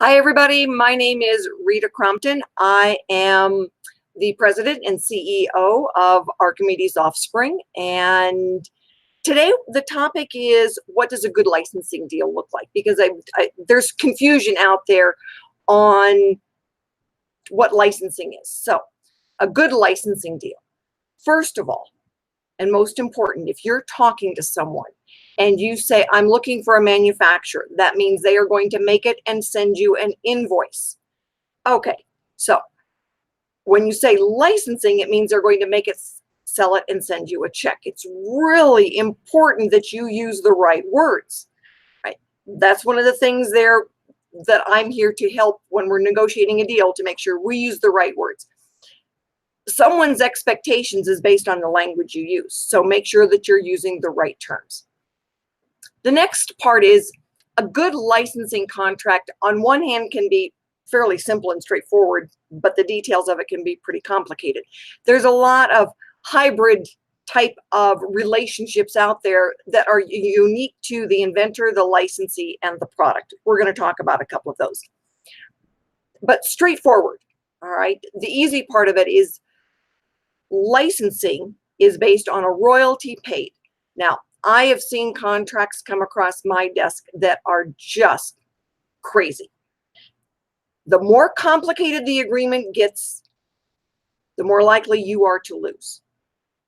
Hi, everybody. My name is Rita Crompton. I am the president and CEO of Archimedes Offspring. And today the topic is, what does a good licensing deal look like? Because there's confusion out there on what licensing is. So a good licensing deal, first of all, and most important, if you're talking to someone and you say, I'm looking for a manufacturer, that means they are going to make it and send you an invoice. Okay, so when you say licensing, it means they're going to make it, sell it, and send you a check. It's really important that you use the right words, right? That's one of the things there that I'm here to help when we're negotiating a deal, to make sure we use the right words. Someone's expectations is based on the language you use, so make sure that you're using the right terms. The next part is a good licensing contract. On one hand, can be fairly simple and straightforward, but the details of it can be pretty complicated. There's a lot of hybrid type of relationships out there that are unique to the inventor, the licensee, and the product. We're going to talk about a couple of those. But straightforward, all right? The easy part of it is licensing is based on a royalty paid. Now, I have seen contracts come across my desk that are just crazy. The more complicated the agreement gets, the more likely you are to lose.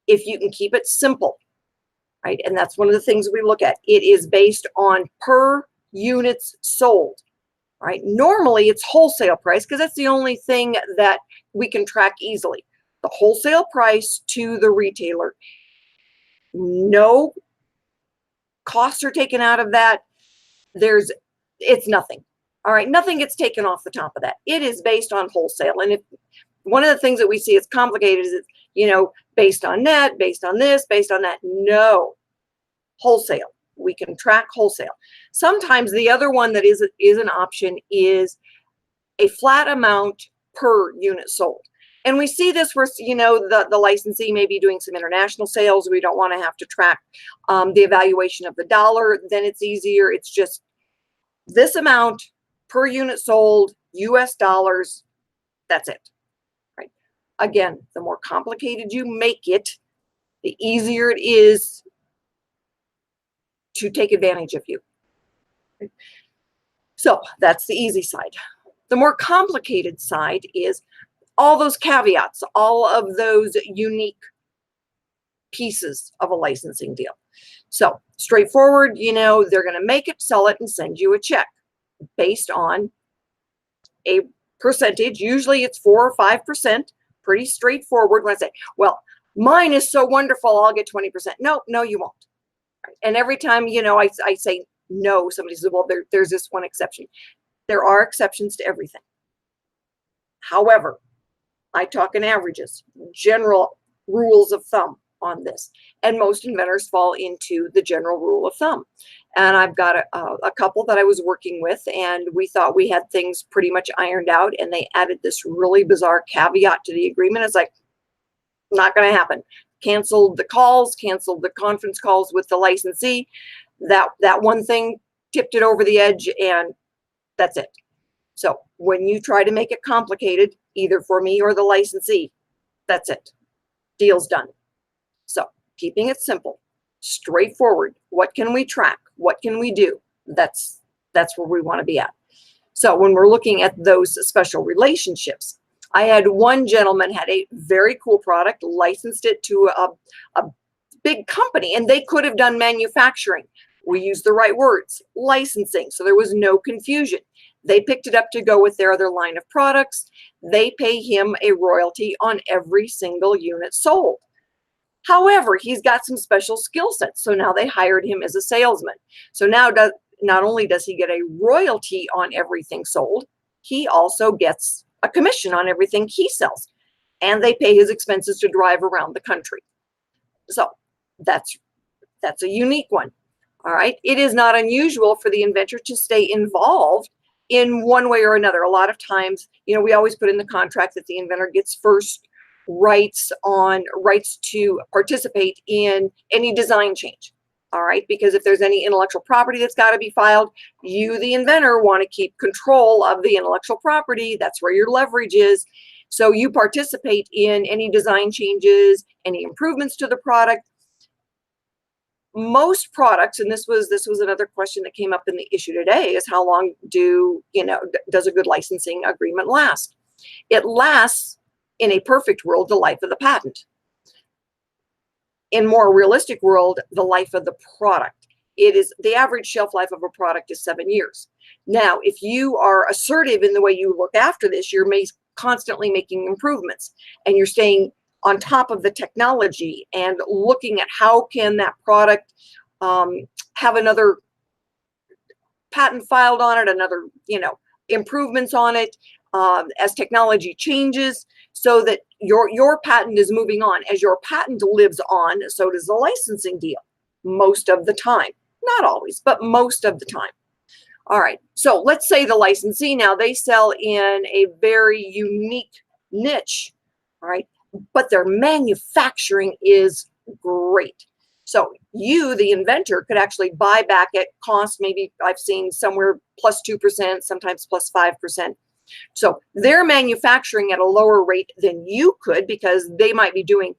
If you can keep it simple, right? And that's one of the things we look at. It is based on per units sold, right? Normally it's wholesale price, because that's the only thing that we can track easily. The wholesale price to the retailer. No costs are taken out of that. It's nothing. All right, nothing gets taken off the top of that. It is based on wholesale. And if one of the things that we see is complicated is, based on net, based on this, based on that. No, wholesale. We can track wholesale. Sometimes the other one that is an option is a flat amount per unit sold. And we see this where, the licensee may be doing some international sales. We don't want to have to track the evaluation of the dollar. Then it's easier. It's just this amount per unit sold, US dollars. That's it, right? Again, the more complicated you make it, the easier it is to take advantage of you. So that's the easy side. The more complicated side is all those caveats, all of those unique pieces of a licensing deal. So straightforward, they're going to make it, sell it, and send you a check based on a percentage. Usually it's 4 or 5%, pretty straightforward. When I say, well, mine is so wonderful, I'll get 20%. No, you won't. And every time, I say no, somebody says, well, there's this one exception. There are exceptions to everything. However, I talk in averages, general rules of thumb on this. And most inventors fall into the general rule of thumb. And I've got a couple that I was working with, and we thought we had things pretty much ironed out, and they added this really bizarre caveat to the agreement. It's like, not going to happen. Canceled the calls, canceled the conference calls with the licensee. That one thing tipped it over the edge, and that's it. So when you try to make it complicated, either for me or the licensee, that's it. Deal's done. So keeping it simple, straightforward. What can we track? What can we do? That's where we want to be at. So when we're looking at those special relationships, I had one gentleman had a very cool product, licensed it to a big company, and they could have done manufacturing. We used the right words, licensing, so there was no confusion. They picked it up to go with their other line of products. They pay him a royalty on every single unit sold. However, he's got some special skill sets, so now they hired him as a salesman. So now not only does he get a royalty on everything sold, he also gets a commission on everything he sells, and they pay his expenses to drive around the country. So that's a unique one. All right. It is not unusual for the inventor to stay involved in one way or another. A lot of times, we always put in the contract that the inventor gets first rights to participate in any design change. All right, because if there's any intellectual property that's got to be filed, you, the inventor, want to keep control of the intellectual property. That's where your leverage is. So you participate in any design changes, any improvements to the product. Most products, and this was another question that came up in the issue today, is how long does a good licensing agreement last? It lasts, in a perfect world, the life of the patent. In more realistic world, the life of the product. It is the average shelf life of a product is 7 years. Now, if you are assertive in the way you look after this, you're constantly making improvements, and you're staying on top of the technology and looking at how can that product have another patent filed on it, another improvements on it as technology changes, so that your patent is moving on. As your patent lives on, so does the licensing deal, most of the time. Not always, but most of the time. All right, so let's say the licensee now, they sell in a very unique niche, all right, but their manufacturing is great. So you, the inventor, could actually buy back at cost. Maybe I've seen somewhere plus 2%, sometimes plus 5%. So they're manufacturing at a lower rate than you could, because they might be doing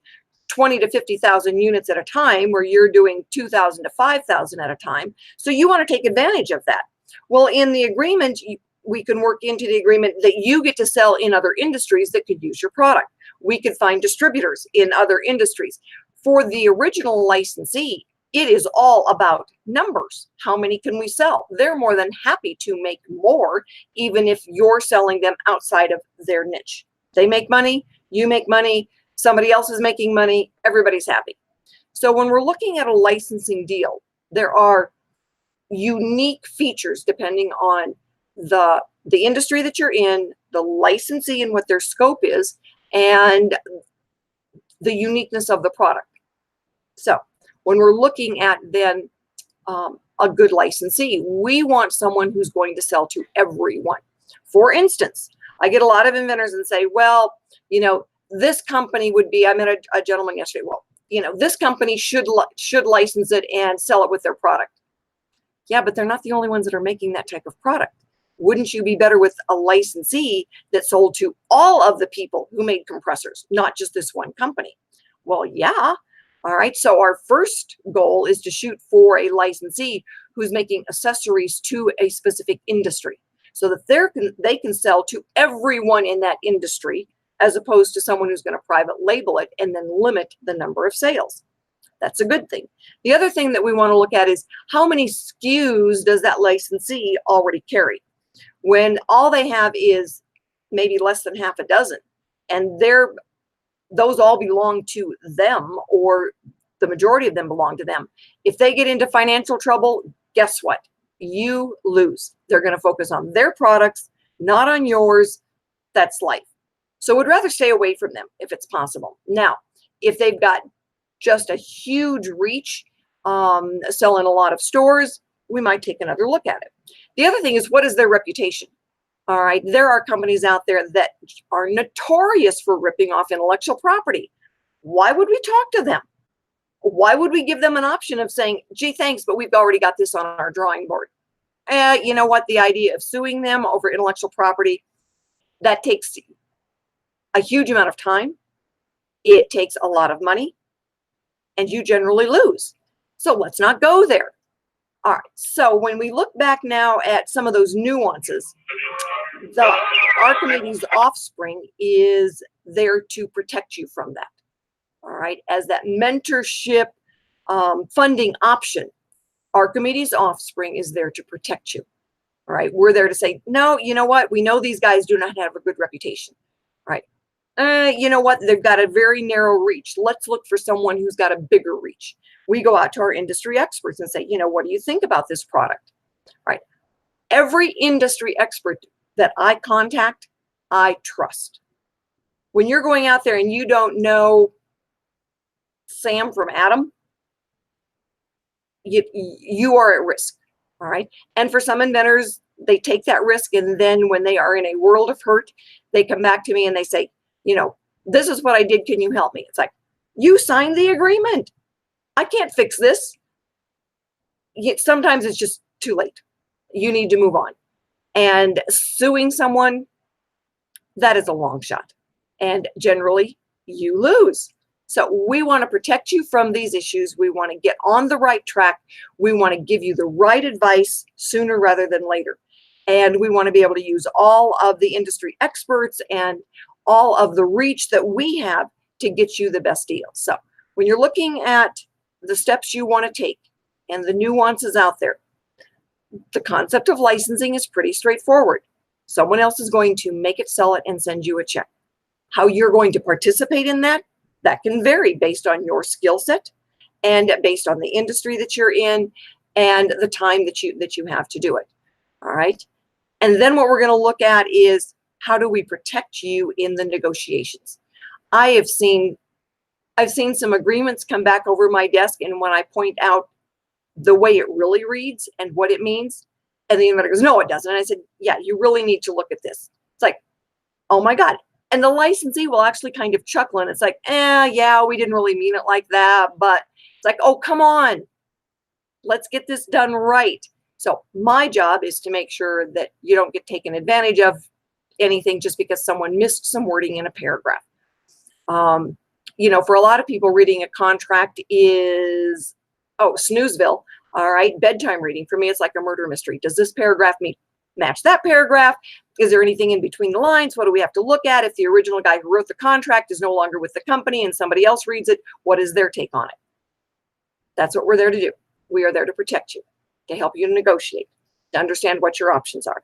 20 to 50,000 units at a time, where you're doing 2,000 to 5,000 at a time. So you want to take advantage of that. Well, in the agreement, we can work into the agreement that you get to sell in other industries that could use your product. We could find distributors in other industries. For the original licensee, it is all about numbers. How many can we sell? They're more than happy to make more, even if you're selling them outside of their niche. They make money, you make money, somebody else is making money, everybody's happy. So when we're looking at a licensing deal, there are unique features depending on the industry that you're in, the licensee and what their scope is, and the uniqueness of the product. So when we're looking at then a good licensee, we want someone who's going to sell to everyone. For instance, I get a lot of inventors and say, well, this company would be, I met a gentleman yesterday, well, this company should license it and sell it with their product. Yeah, but they're not the only ones that are making that type of product. Wouldn't you be better with a licensee that sold to all of the people who made compressors, not just this one company? Well, yeah. All right. So our first goal is to shoot for a licensee who's making accessories to a specific industry, so that they can sell to everyone in that industry, as opposed to someone who's going to private label it and then limit the number of sales. That's a good thing. The other thing that we want to look at is how many SKUs does that licensee already carry? When all they have is maybe less than half a dozen, and those all belong to them, or the majority of them belong to them. If they get into financial trouble, guess what? You lose. They're going to focus on their products, not on yours. That's life. So we'd rather stay away from them if it's possible. Now, if they've got just a huge reach, selling a lot of stores, we might take another look at it. The other thing is, what is their reputation? All right, there are companies out there that are notorious for ripping off intellectual property. Why would we talk to them? Why would we give them an option of saying, gee, thanks, but we've already got this on our drawing board? You know what? The idea of suing them over intellectual property, that takes a huge amount of time. It takes a lot of money, and you generally lose. So let's not go there. All right, so when we look back now at some of those nuances, the Archimedes Offspring is there to protect you from that. All right, as that mentorship funding option, Archimedes Offspring is there to protect you. All right, we're there to say, no, you know what? We know these guys do not have a good reputation. All right, you know what? They've got a very narrow reach. Let's look for someone who's got a bigger reach. We go out to our industry experts and say, what do you think about this product? All right, every industry expert that I contact, I trust. When you're going out there and you don't know Sam from Adam, you are at risk. All right. And for some inventors, they take that risk, and then when they are in a world of hurt, they come back to me and they say, this is what I did. Can you help me? It's like, you signed the agreement. I can't fix this. sometimes it's just too late. You need to move on. And suing someone, that is a long shot. And generally, you lose. So we want to protect you from these issues. We want to get on the right track. We want to give you the right advice sooner rather than later. And we want to be able to use all of the industry experts and all of the reach that we have to get you the best deal. So when you're looking at the steps you want to take and the nuances out there, the concept of licensing is pretty straightforward. Someone else is going to make it, sell it, and send you a check. How you're going to participate in that can vary based on your skill set and based on the industry that you're in and the time that you have to do it. All right. And then what we're going to look at is, how do we protect you in the negotiations? I've seen some agreements come back over my desk, and when I point out the way it really reads and what it means, and the inventor goes, no, it doesn't. And I said, yeah, you really need to look at this. It's like, oh my God. And the licensee will actually kind of chuckle, and it's like, yeah, we didn't really mean it like that. But it's like, oh, come on, let's get this done right. So my job is to make sure that you don't get taken advantage of anything just because someone missed some wording in a paragraph. For a lot of people, reading a contract is, snoozeville. All right, bedtime reading. For me, it's like a murder mystery. Does this paragraph match that paragraph? Is there anything in between the lines? What do we have to look at? If the original guy who wrote the contract is no longer with the company and somebody else reads it, what is their take on it? That's what we're there to do. We are there to protect you, to help you negotiate, to understand what your options are.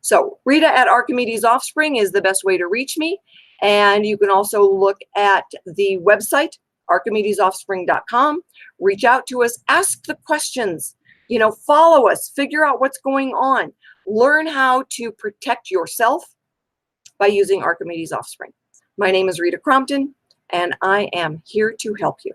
So Rita at Archimedes Offspring is the best way to reach me. And you can also look at the website, archimedesoffspring.com. Reach out to us, ask the questions, follow us, figure out what's going on. Learn how to protect yourself by using Archimedes Offspring. My name is Rita Crompton, and I am here to help you.